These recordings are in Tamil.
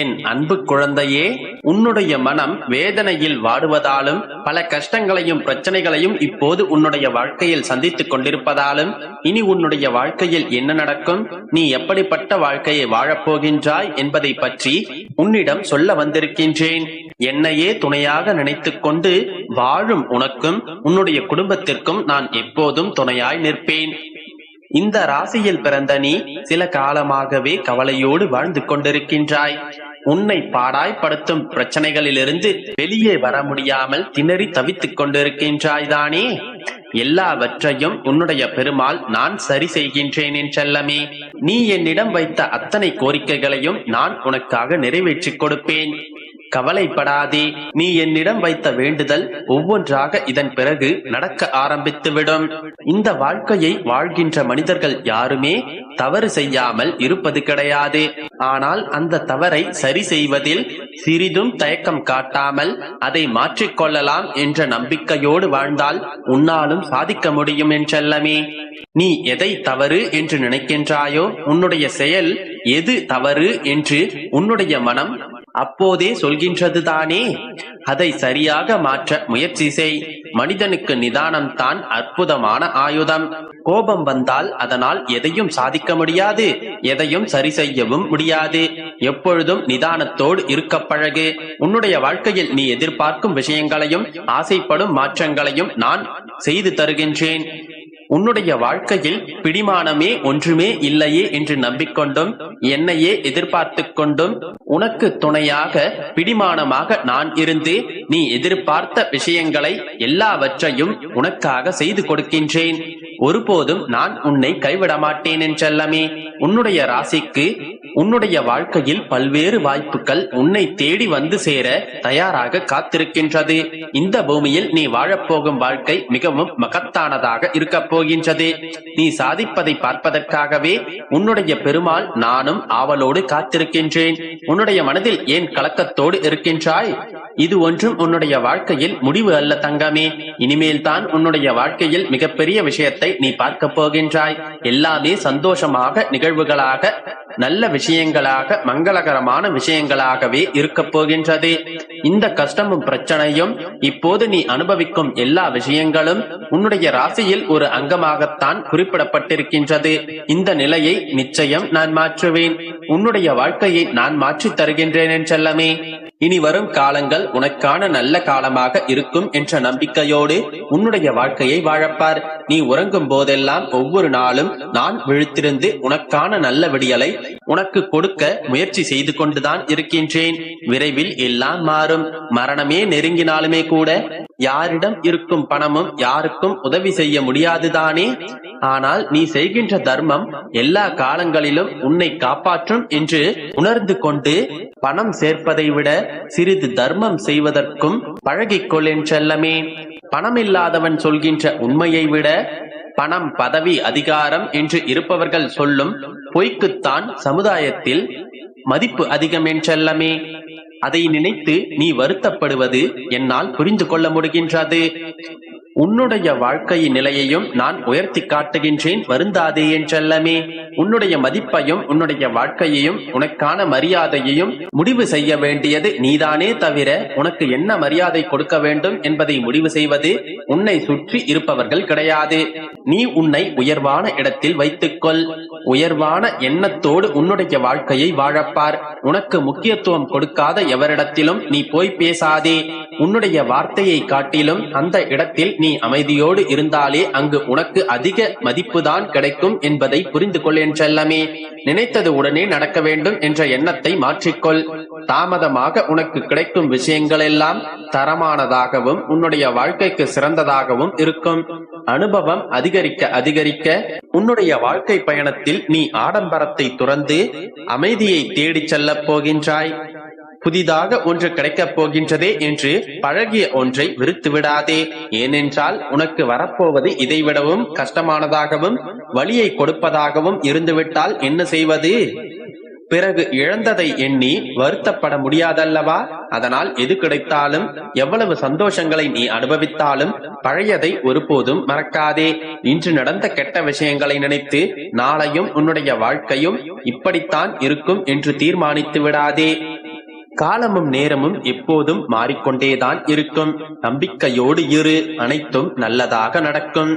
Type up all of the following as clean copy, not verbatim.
என் அன்பு குழந்தையே, உன்னுடைய மனம் வேதனையில் வாடுவதாலும் பல கஷ்டங்களையும் பிரச்சனைகளையும் இப்போது உன்னுடைய வாழ்க்கையில் சந்தித்துக் கொண்டிருப்பதாலும் இனி உன்னுடைய வாழ்க்கையில் என்ன நடக்கும், நீ எப்படிப்பட்ட வாழ்க்கையை வாழப்போகின்றாய் என்பதை பற்றி உன்னிடம் சொல்ல வந்திருக்கின்றேன். என்னையே துணையாக நினைத்துக் கொண்டு வாழும் உனக்கும் உன்னுடைய குடும்பத்திற்கும் நான் எப்போதும் துணையாய் நிற்பேன். இந்த ராசியில் பிறந்த நீ சில காலமாகவே கவலையோடு வாழ்ந்து கொண்டிருக்கின்றாய். உன்னை பாடாய்படுத்தும் பிரச்சனைகளிலிருந்து வெளியே வர முடியாமல் திணறி தவித்துக் கொண்டிருக்கின்றாய் தானே? எல்லாவற்றையும் உன்னுடைய பெருமாள் நான் சரி செய்கின்றேன் என் செல்லமே. நீ என்னிடம் வைத்த அத்தனை கோரிக்கைகளையும் நான் உனக்காக நிறைவேற்றிக் கொடுப்பேன். கவலைப்படாதே. நீ என்னிடம் வைத்த வேண்டுதல் ஒவ்வொன்றாக இதன் பிறகு நடக்க ஆரம்பித்துவிடும். இந்த வாழ்க்கையை வாழ்கின்ற மனிதர்கள் யாருமே தவறு செய்யாமல் இருப்பது கிடையாது. ஆனால் அந்த தவறை சரி செய்வதில் சிறிதும் தயக்கம் காட்டாமல் அதை மாற்றிக்கொள்ளலாம் என்ற நம்பிக்கையோடு வாழ்ந்தால் உன்னாலும் சாதிக்க முடியும் என்றல்லமே. நீ எதை தவறு என்று நினைக்கின்றாயோ, உன்னுடைய செயல் எது தவறு என்று உன்னுடைய மனம் அப்போதே சொல்கின்றதுதானே. அதை சரியாக மாற்ற முயற்சி செய். மனிதனுக்கு நிதானம் தான் அற்புதமான ஆயுதம். கோபம் வந்தால் அதனால் எதையும் சாதிக்க முடியாது, எதையும் சரி செய்யவும் முடியாது. எப்பொழுதும் நிதானத்தோடு இருக்க பழகு. உன்னுடைய வாழ்க்கையில் நீ எதிர்பார்க்கும் விஷயங்களையும் ஆசைப்படும் மாற்றங்களையும் நான் செய்து தருகின்றேன். உன்னுடைய வாழ்க்கையில் பிடிமானமே ஒன்றுமே இல்லையே என்று நம்பிக்கொண்டும் என்னையே எதிர்பார்த்து கொண்டும் உனக்கு துணையாக பிடிமானமாக நான் இருந்து நீ எதிர்பார்த்த விஷயங்களை எல்லாவற்றையும் உனக்காக செய்து கொடுக்கின்றேன். ஒருபோதும் நான் உன்னை கைவிட மாட்டேன் என்றல்லமே. உன்னுடைய ராசிக்கு உன்னுடைய வாழ்க்கையில் பல்வேறு வாய்ப்புகள் உன்னை தேடி வந்து சேர தயாராக காத்திருக்கின்றது. இந்த பூமியில் நீ வாழப்போகும் வாழ்க்கை மிகவும் மகத்தானதாக இருக்க போகின்றது. நீ சாதிப்பதை பார்ப்பதற்காகவே உன்னுடைய பெருமாள் நானும் ஆவலோடு காத்திருக்கின்றேன். உன்னுடைய மனதில் ஏன் கலக்கத்தோடு இருக்கின்றாய்? இது ஒன்றும் உன்னுடைய வாழ்க்கையில் முடிவு அல்ல தங்கமே. இனிமேல் தான் உன்னுடைய வாழ்க்கையில் மிகப்பெரிய விஷயத்தை நீ பார்க்க போகின்றாய். எல்லாமே சந்தோஷமாக நிகழ்வுகளாக, நல்ல விஷயங்களாக, மங்களகரமான விஷயங்களாகவே இருக்க போகின்றது. இந்த கஷ்டமும் பிரச்சனையும் இப்போது நீ அனுபவிக்கும் எல்லா விஷயங்களும் உன்னுடைய ராசியில் ஒரு அங்கமாகத்தான் குறிப்பிடப்பட்டிருக்கின்றது. இந்த நிலையை நிச்சயம் நான் மாற்றுவேன். உன்னுடைய வாழ்க்கையை நான் மாற்றித் தருகின்றேன் என்றல்லமே. இனி வரும் காலங்கள் உனக்கான நல்ல காலமாக இருக்கும் என்ற நம்பிக்கையோடு உன்னுடைய வாழ்க்கையை வாழப்பார். நீ உறங்கும் போதெல்லாம் ஒவ்வொரு நாளும் நான் விழித்திருந்து உனக்கான நல்ல விடியலை உனக்கு கொடுக்க முயற்சி செய்து கொண்டுதான் இருக்கின்றேன். விரைவில் எல்லாம் மாறும். மரணமே நெருங்கினாலுமே கூட யாரிடம் இருக்கும் பணமும் யாருக்கும் உதவி செய்ய முடியாதுதானே. ஆனால் நீ செய்கின்ற தர்மம் எல்லா காலங்களிலும் உன்னை காப்பாற்றும் என்று உணர்ந்து கொண்டு பணம் சேர்ப்பதை விட சிறிது தர்மம் செய்வதற்கும் பழகிக்கொள் என்றல்லமே. பணமில்லாதவன் சொல்கின்ற உண்மையை விட பணம், பதவி, அதிகாரம் என்று இருப்பவர்கள் சொல்லும் பொய்க்குத்தான் சமுதாயத்தில் மதிப்பு அதிகம் என்றல்லமே. அதை நினைத்து நீ வருத்தப்படுவது என்னால் புரிந்து கொள்ள முடிகின்றது. உன்னுடைய வாழ்க்கையின் நிலையையும் நான் உயர்த்தி காட்டுகின்றேன், வருந்தாதே என்றல்லமே. உன்னுடைய மதிப்பையும் உன்னுடைய வாழ்க்கையையும் உனக்கான மரியாதையையும் முடிவு செய்ய வேண்டியது நீதானே தவிர உனக்கு என்ன மரியாதை கொடுக்க வேண்டும் என்பதை முடிவு செய்வது உன்னை சுற்றி இருப்பவர்கள் கிடையாது. நீ உன்னை உயர்வான இடத்தில் வைத்துக்கொள். உயர்வான எண்ணத்தோடு உன்னுடைய வாழ்க்கையை வாழப்பார். உனக்கு முக்கியத்துவம் கொடுக்காத எவரிடத்திலும் நீ போய் பேசாதே. உன்னுடைய வார்த்தையை காட்டிலும் அந்த இடத்தில் நீ அமைதியோடு இருந்தாலே அங்கு உனக்கு அதிக மதிப்புதான் கிடைக்கும் என்பதை புரிந்து கொள் என்றல்லமே. நினைத்தது உடனே நடக்க வேண்டும் என்ற எண்ணத்தை மாற்றிக்கொள். தாமதமாக உனக்கு கிடைக்கும் விஷயங்கள் எல்லாம் தரமானதாகவும் உன்னுடைய வாழ்க்கைக்கு சிறந்ததாகவும் இருக்கும். அனுபவம் அதிகரிக்க அதிகரிக்க உன்னுடைய வாழ்க்கை பயணத்தில் நீ ஆடம்பரத்தை துறந்து அமைதியை தேடிச் செல்லப் போகின்றாய். புதிதாக ஒன்று கிடைக்கப் போகின்றதே என்று பழகிய ஒன்றை விருத்து விடாதே. ஏனென்றால் உனக்கு வரப்போவது இதைவிடவும் கஷ்டமானதாகவும் வலியை கொடுப்பதாகவும் இருந்துவிட்டால் என்ன செய்வது? பிறகு இழந்ததை எண்ணி வருத்தப்பட முடியாதல்லவா? அதனால் எது கிடைத்தாலும், எவ்வளவு சந்தோஷங்களை நீ அனுபவித்தாலும் பழையதை ஒருபோதும் மறக்காதே. இன்று நடந்த கெட்ட விஷயங்களை நினைத்து நாளையும் உன்னுடைய வாழ்க்கையும் இப்படித்தான் இருக்கும் என்று தீர்மானித்து விடாதே. காலமும் நேரமும் எப்போதும் மாறிக்கொண்டேதான் இருக்கும். நம்பிக்கையோடு இரு, அனைத்தும் நல்லதாக நடக்கும்.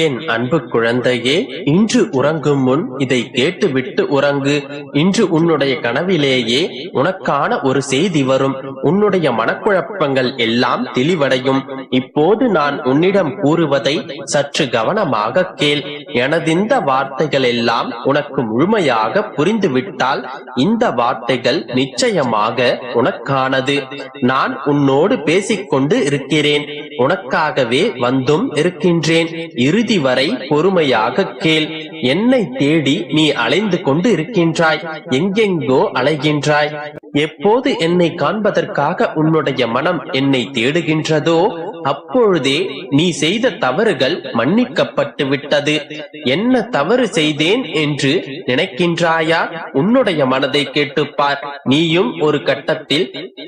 என் அன்பு குழந்தையே, இன்று உறங்கும் முன் இதை கேட்டுவிட்டு உறங்கு. இன்று உன்னுடைய கனவிலேயே உனக்கான ஒரு செய்தி வரும். உன்னுடைய மனக்குழப்பங்கள் எல்லாம் தெளிவடையும். இப்போது நான் உன்னிடம் கூறுவதை சற்று கவனமாக கேள். எனதிந்த வார்த்தைகள் எல்லாம் உனக்கு முழுமையாக புரிந்துவிட்டால் இந்த வார்த்தைகள் நிச்சயமாக உனக்கானது. நான் உன்னோடு பேசிக்கொண்டு இருக்கிறேன், உனக்காகவே வந்தும் இருக்கின்றேன். இறுதி வரை பொறுமையாக கேள். என்னை தேடி நீ அலைந்து கொண்டு இருக்கின்றாய், எங்கெங்கோ அலைகின்றாய். எப்போது என்னை காண்பதற்காக உன்னுடைய மனம் என்னை தேடுகின்றதோ அப்பொழுதே நீ செய்த தவறுகள் மன்னிக்கப்பட்டு விட்டது. என்ன தவறு செய்தேன் என்று நினைக்கின்றாயா? உன்னுடைய மனதை கேட்டுப்பார். நீயும் ஒரு கட்டத்தில்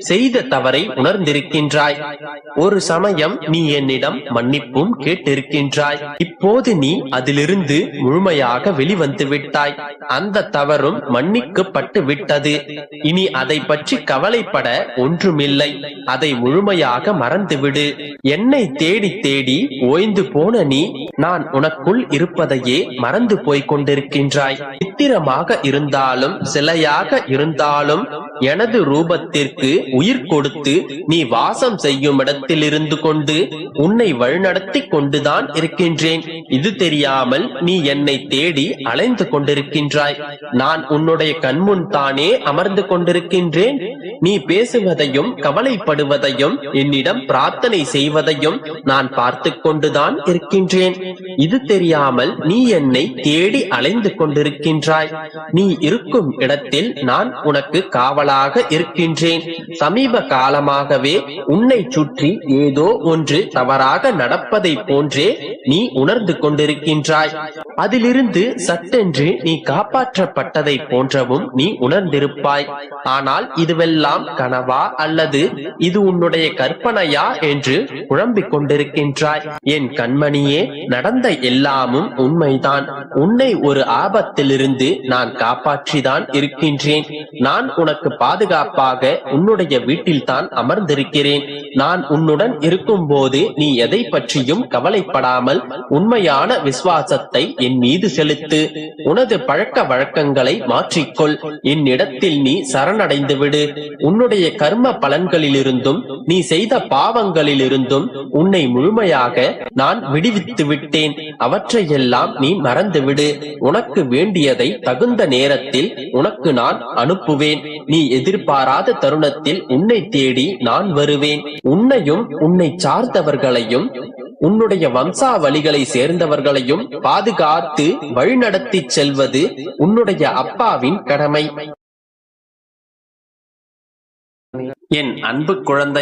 செய்த தவறை உணர்ந்திருக்கின்றாய். ஒரு சமயம் நீ என்னிடம் மன்னிப்பும் கேட்டிருக்கின்றாய். இப்போது நீ அதிலிருந்து முழுமையாக வெளிவந்து விட்டாய். அந்த தவறும் மன்னிக்கப்பட்டு விட்டது. இனி அதை பற்றி கவலைப்பட ஒன்றுமில்லை. அதை முழுமையாக மறந்துவிடு. என்னை தேடி தேடி ஓய்ந்து போன நீ நான் உனக்குள் இருப்பதையே மறந்து போய்க் கொண்டிருக்கின்றாய். சித்திரமாக இருந்தாலும் சிலையாக இருந்தாலும் எனது ரூபத்திற்கு உயிர் கொடுத்து நீ வாசம் செய்யும் இடத்தில் இருந்து கொண்டு உன்னை வழிநடத்தி கொண்டுதான் இருக்கின்றேன். இது தெரியாமல் நீ என்னை தேடி அலைந்து கொண்டிருக்கின்றாய். நான் உன்னுடைய கண்முன் தானே அமர்ந்து கொண்டிருக்கின்றேன். நீ பேசுவதையும் கவலைப்படுவதையும் என்னிடம் பிரார்த்தனை செய்வதையும் நான் பார்த்து கொண்டுதான் இருக்கின்றேன். இது தெரியாமல் நீ என்னை தேடி அலைந்து கொண்டிருக்கின்றாய். நீ இருக்கும் இடத்தில் நான் உனக்கு காவலாக இருக்கின்றேன். சமீப காலமாகவே உன்னை சுற்றி ஏதோ ஒன்று தவறாக நடப்பதை போன்றே நீ உணர்ந்து கொண்டிருக்கின்றாய். அதிலிருந்து சட்டென்று நீ காப்பாற்றப்பட்டதை போன்றவும் நீ உணர்ந்திருப்பாய். ஆனால் இதுவெல்லாம் கனவா அல்லது இது உன்னுடைய கற்பனையா என்று குழம்பிக் கொண்டிருக்கின்றாய். என் கண்மணியே, நடந்த எல்லாமும் உண்மைதான். உன்னை ஒரு ஆபத்திலிருந்து நான் காப்பாற்றிதான் இருக்கின்றேன். நான் உனக்கு பாதுகாப்பாக உன்னுடைய வீட்டில் தான் அமர்ந்திருக்கிறேன். நான் உன்னுடன் இருக்கும் போது நீ எதை பற்றியும் கவலைப்படாமல் உண்மையான விசுவாசத்தை என் மீது செலுத்து. உனது பழக்க வழக்கங்களை மாற்றிக்கொள். என்னிடத்தில் நீ சரணடைந்து விடு. உன்னுடைய கர்ம பலன்களிலிருந்தும் நீ செய்த பாவங்களிலிருந்தும் உன்னை முழுமையாக நான் விடுவித்து விட்டேன். அவற்றையெல்லாம் நீ மறந்துவிடு. உனக்கு வேண்டியதை தகுந்த நேரத்தில் உனக்கு நான் அனுப்புவேன். நீ எதிர்பாராத தருணத்தில் உன்னை தேடி நான் வருவேன். உன்னையும் உன்னை சார்ந்தவர்களையும் உன்னுடைய வம்சாவளிகளை சேர்ந்தவர்களையும் பாதுகாத்து வழிநடத்தி செல்வது உன்னுடைய அப்பாவின் கடமை. என் அன்பு குழந்தை,